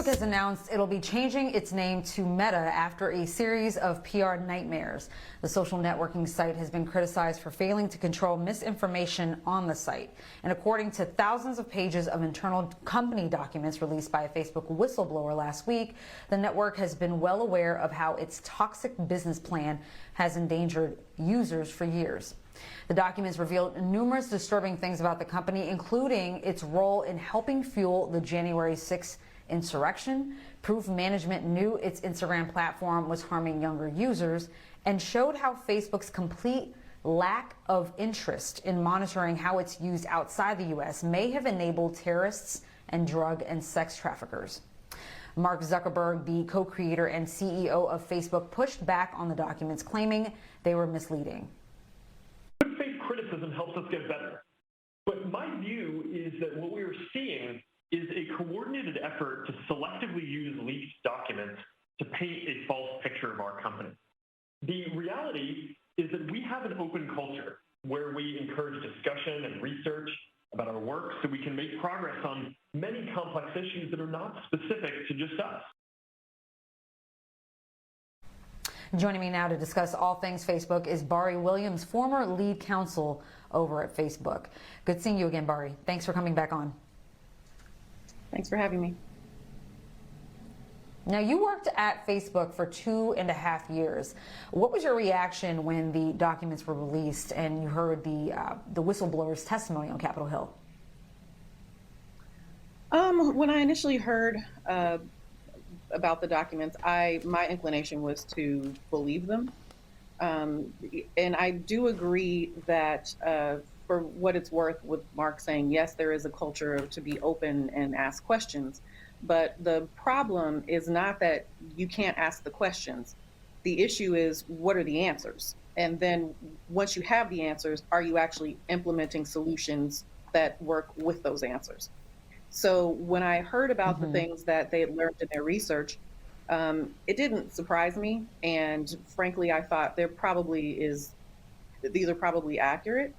Facebook has announced it'll be changing its name to Meta after a series of PR nightmares. The social networking site has been criticized for failing to control misinformation on the site. And according to thousands of pages of internal company documents released by a Facebook whistleblower last week, the network has been well aware of how its toxic business plan has endangered users for years. The documents revealed numerous disturbing things about the company, including its role in helping fuel the January 6th insurrection. Proof management knew its Instagram platform was harming younger users and showed how Facebook's complete lack of interest in monitoring how it's used outside the U.S. may have enabled terrorists and drug and sex traffickers. Mark Zuckerberg, the co-creator and CEO of Facebook, pushed back on the documents, claiming they were misleading. Good faith criticism helps us get better. But my view is that what we are seeing is a coordinated effort to selectively use leaked documents to paint a false picture of our company. The reality is that we have an open culture where we encourage discussion and research about our work so we can make progress on many complex issues that are not specific to just us. Joining me now to discuss all things Facebook is Bari Williams, former lead counsel over at Facebook. Good seeing you again, Bari. Thanks for coming back on. Thanks for having me. Now, you worked at Facebook for 2.5 years. What was your reaction when the documents were released and you heard the whistleblower's testimony on Capitol Hill? When I initially heard about the documents, my inclination was to believe them. And I do agree that for what it's worth, with Mark saying, yes, there is a culture to be open and ask questions. But the problem is not that you can't ask the questions. The issue is, what are the answers? And then once you have the answers, are you actually implementing solutions that work with those answers? So when I heard about the things that they had learned in their research, it didn't surprise me. And frankly, I thought these are probably accurate.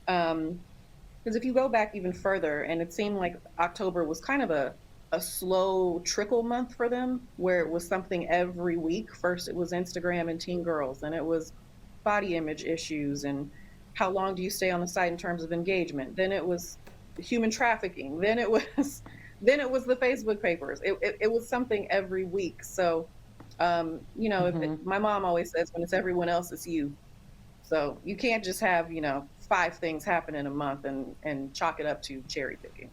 Because if you go back even further, and it seemed like October was kind of a slow trickle month for them, where it was something every week. First, it was Instagram and teen girls, and it was body image issues, and how long do you stay on the site in terms of engagement? Then it was human trafficking. Then it was the Facebook papers. It was something every week. So, my mom always says, when it's everyone else, it's you. So you can't just have 5 things happen in a month and chalk it up to cherry picking.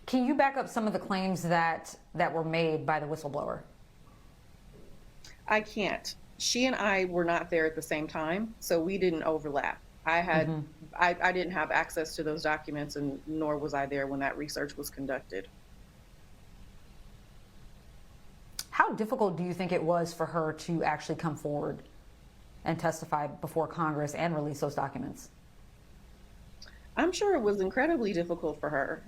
Can you back up some of the claims that were made by the whistleblower? I can't. She and I were not there at the same time, so we didn't overlap. I didn't have access to those documents, and nor was I there when that research was conducted. How difficult do you think it was for her to actually come forward and testify before Congress and release those documents? I'm sure it was incredibly difficult for her.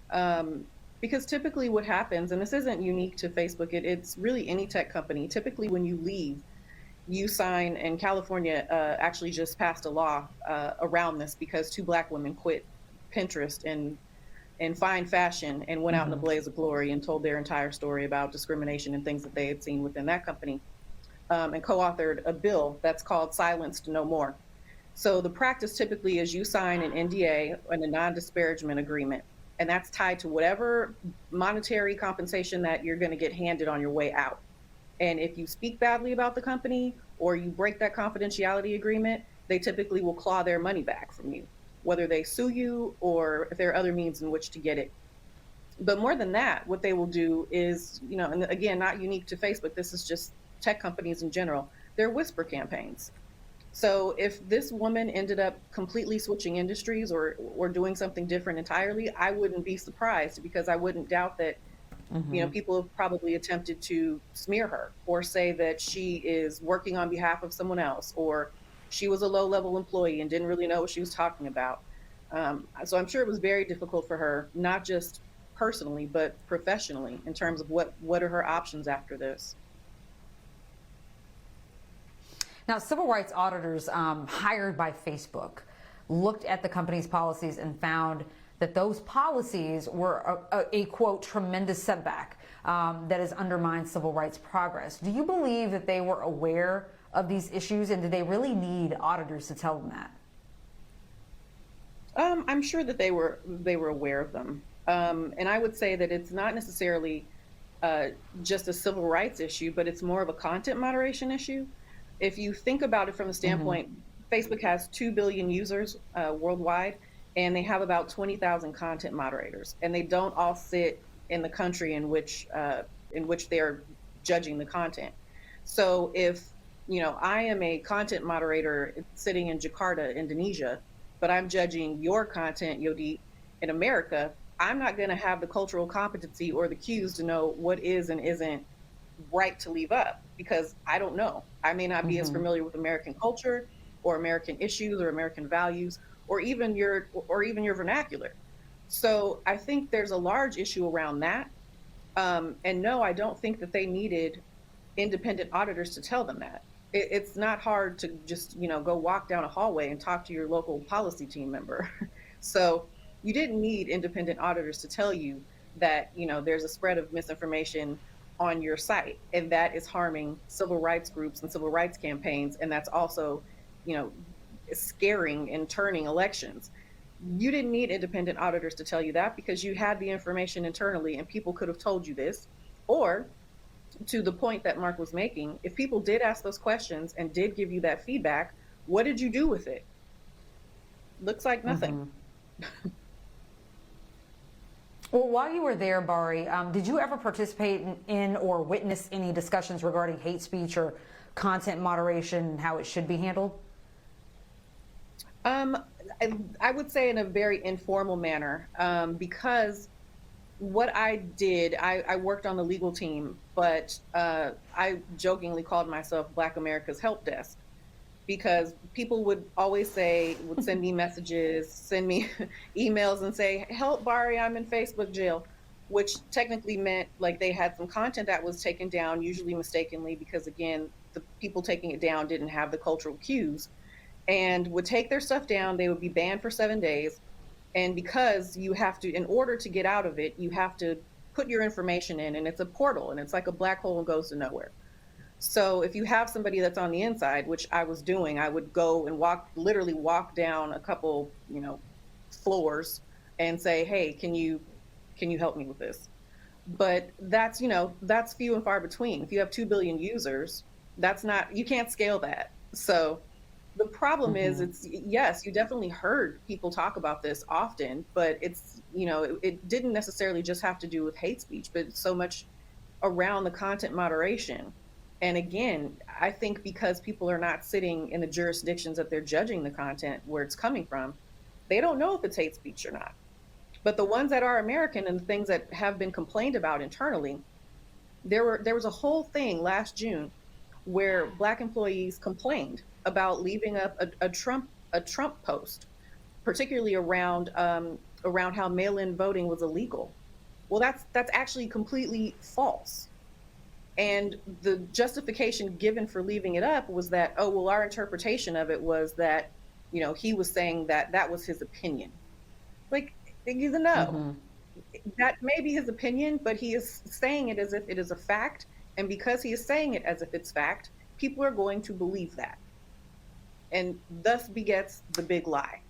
Because typically what happens, and this isn't unique to Facebook, it's really any tech company, typically when you leave, you sign, and California actually just passed a law around this because 2 Black women quit Pinterest in fine fashion and went out in a blaze of glory and told their entire story about discrimination and things that they had seen within that company, and co-authored a bill that's called Silenced No More. So the practice typically is you sign an NDA and a non-disparagement agreement, and that's tied to whatever monetary compensation that you're going to get handed on your way out. And if you speak badly about the company or you break that confidentiality agreement, they typically will claw their money back from you, whether they sue you or if there are other means in which to get it. But more than that, what they will do is, and again, not unique to Facebook, this is just tech companies in general, they're whisper campaigns. So if this woman ended up completely switching industries or doing something different entirely, I wouldn't be surprised, because I wouldn't doubt that, people have probably attempted to smear her or say that she is working on behalf of someone else, or she was a low-level employee and didn't really know what she was talking about. So I'm sure it was very difficult for her, not just personally, but professionally, in terms of what are her options after this. Now, civil rights auditors hired by Facebook looked at the company's policies and found that those policies were a quote, tremendous setback that has undermined civil rights progress. Do you believe that they were aware of these issues, and do they really need auditors to tell them that? I'm sure that they were aware of them, and I would say that it's not necessarily just a civil rights issue, but it's more of a content moderation issue. If you think about it from the standpoint, Facebook has 2 billion users worldwide, and they have about 20,000 content moderators, and they don't all sit in the country in which they're judging the content. So if I am a content moderator sitting in Jakarta, Indonesia, but I'm judging your content, Yodi, in America, I'm not going to have the cultural competency or the cues to know what is and isn't right to leave up, because I don't know. I may not be as familiar with American culture or American issues or American values or even your vernacular. So I think there's a large issue around that. And no, I don't think that they needed independent auditors to tell them that. It's not hard to just go walk down a hallway and talk to your local policy team member. So you didn't need independent auditors to tell you that there's a spread of misinformation on your site, and that is harming civil rights groups and civil rights campaigns, and that's also scaring and turning elections. You didn't need independent auditors to tell you that, because you had the information internally and people could have told you this. Or, to the point that Mark was making, if people did ask those questions and did give you that feedback, what did you do with it? Looks like nothing. Well, while you were there, Bari, did you ever participate in or witness any discussions regarding hate speech or content moderation and how it should be handled? I would say in a very informal manner, because what I did, I worked on the legal team, but I jokingly called myself Black America's help desk, because people would send me messages, send me emails and say, help Bari, I'm in Facebook jail, which technically meant like they had some content that was taken down, usually mistakenly, because again, the people taking it down didn't have the cultural cues, and would take their stuff down. They would be banned for 7 days. And because you have to, in order to get out of it, you have to put your information in, and it's a portal, and it's like a black hole and goes to nowhere. So if you have somebody that's on the inside, which I was doing, I would go and literally walk down a couple, floors and say, hey, can you help me with this? But that's few and far between. If you have 2 billion users, you can't scale that. So the problem is, yes, you definitely heard people talk about this often, but it's, it didn't necessarily just have to do with hate speech, but so much around the content moderation. And again, I think because people are not sitting in the jurisdictions that they're judging the content where it's coming from, they don't know if it's hate speech or not. But the ones that are American and the things that have been complained about internally, there was a whole thing last June where Black employees complained about leaving up a Trump post, particularly around how mail-in voting was illegal. Well, that's actually completely false. And the justification given for leaving it up was that, oh, well, our interpretation of it was that, he was saying that was his opinion. Like, no, that may be his opinion, but he is saying it as if it is a fact. And because he is saying it as if it's fact, people are going to believe that. And thus begets the big lie.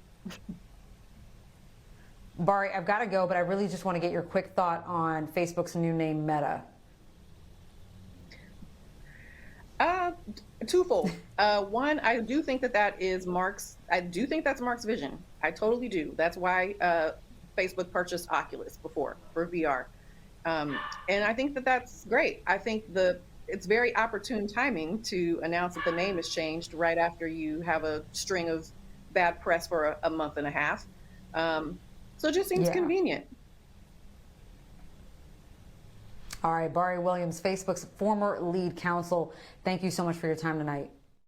Bari, I've got to go, but I really just want to get your quick thought on Facebook's new name, Meta. Twofold. One, I do think that's Mark's vision. I totally do. That's why Facebook purchased Oculus before for VR. And I think that's great. I think it's very opportune timing to announce that the name has changed right after you have a string of bad press for a month and a half. So it just seems convenient. All right, Bari Williams, Facebook's former lead counsel, thank you so much for your time tonight.